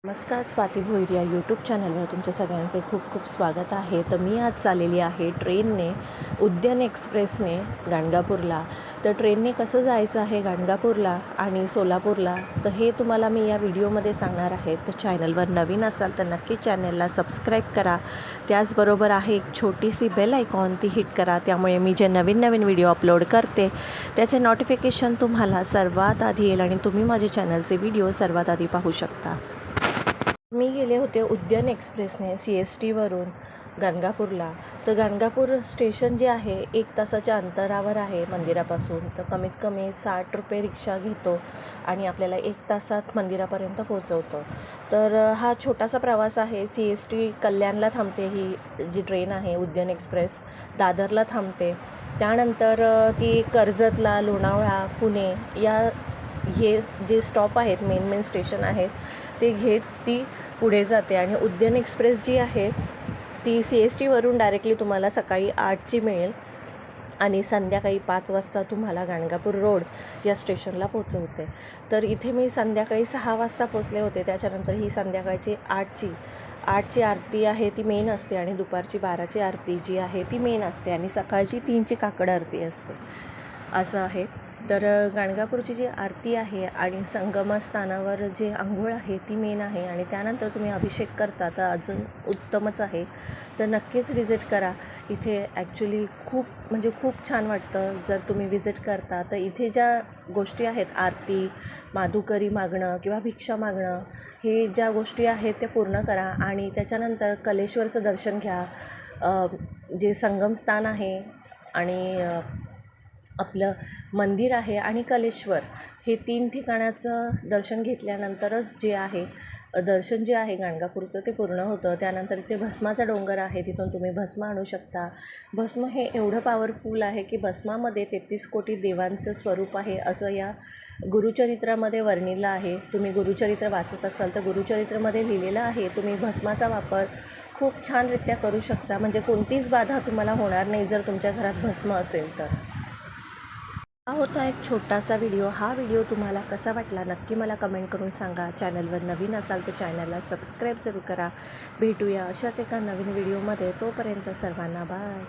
नमस्कार, स्वाती भोईर या यूट्यूब चॅनलवर तुमच्या सगळ्यांचे खूप खूप स्वागत आहे. तर मी आज चाललेली आहे ट्रेनने, उद्यान एक्सप्रेसने गाणगापूरला. तर ट्रेनने कसं जायचं आहे गाणगापूरला आणि सोलापूरला, तर हे तुम्हाला मी या व्हिडिओमध्ये सांगणार आहे. तर चॅनलवर नवीन असाल तर नक्की चॅनलला सबस्क्राईब करा. त्याचबरोबर आहे एक छोटीशी बेल आयकॉन, ती हिट करा. त्यामुळे मी जे नवीन नवीन व्हिडिओ अपलोड करते त्याचे नोटिफिकेशन तुम्हाला सर्वात आधी येईल आणि तुम्ही माझे चॅनलचे व्हिडिओ सर्वात आधी पाहू शकता. मी गेले होते उद्यान एक्सप्रेसने CSTवरून गाणगापूरला. तर गाणगापूर स्टेशन जे आहे 1 तासाच्या अंतरावर आहे मंदिरापासून. तर कमीत कमी 60 रुपये रिक्षा घेतो आणि आपल्याला 1 तासात मंदिरापर्यंत पोहोचवतो. तर हा छोटासा प्रवास आहे. CST कल्याणला थांबते ही जी ट्रेन आहे उद्यान एक्सप्रेस, दादरला थांबते. त्यानंतर ती कर्जतला, लोणावळा, पुणे हे जे स्टॉप आहेत, मेन स्टेशन आहेत, ते घेत ती पुढे जाते. आणि उद्यान एक्सप्रेस जी आहे ती CSTवरून डायरेक्टली तुम्हाला सकाळी 8ची मिळेल आणि संध्याकाळी 5 वाजता तुम्हाला गाणगापूर रोड या स्टेशनला पोचवते. तर इथे मी संध्याकाळी 6 वाजता पोचले होते. त्याच्यानंतर ही संध्याकाळची 8ची आरती आहे ती मेन असते आणि दुपारची 12ची आरती जी आहे ती मेन असते आणि सकाळची 3ची काकड आरती असते, असं आहे. तर गाणगापूरची जी आरती आहे आणि संगमस्थानावर जे आंघोळ आहे ती मेन आहे आणि त्यानंतर तुम्ही अभिषेक करता तर अजून उत्तमच आहे. तर नक्कीच विजिट करा. इथे ॲक्च्युली खूप छान वाटतं जर तुम्ही विजिट करता. तर इथे ज्या गोष्टी आहेत, आरती, माधुकरी मागणं किंवा भिक्षा मागणं, हे ज्या गोष्टी आहेत त्या पूर्ण करा आणि त्याच्यानंतर कलेश्वरचं दर्शन घ्या. जे संगमस्थान आहे आणि आपलं मंदिर आहे आणि कलेश्वर, हे 3 ठिकाणाचं दर्शन घेतल्यानंतरच दर्शन जे आहे गाणगापूरचं ते पूर्ण होतं. त्यानंतर इथे भस्माचा डोंगर आहे, तिथून तुम्ही भस्म आणू शकता. भस्म हे एवढं पॉवरफुल आहे की भस्मामध्ये 33 कोटी देवांचं स्वरूप आहे, असं या गुरुचरित्रामध्ये वर्णिलं आहे. तुम्ही गुरुचरित्र वाचत असाल तर गुरुचरित्रामध्ये लिहिलेलं आहे. तुम्ही भस्माचा वापर खूप छानरित्या करू शकता, म्हणजे कोणतीच बाधा तुम्हाला होणार नाही जर तुमच्या घरात भस्म असेल तर. हा होता एक छोटासा व्हिडिओ. हा व्हिडिओ तुम्हाला कसा वाटला नक्की मला कमेंट करून सांगा. चॅनलवर नवीन असाल तर चॅनलला सबस्क्राईब जरूर करा. भेटूया अशाच एका नवीन व्हिडिओमध्ये. तोपर्यंत सर्वांना बाय.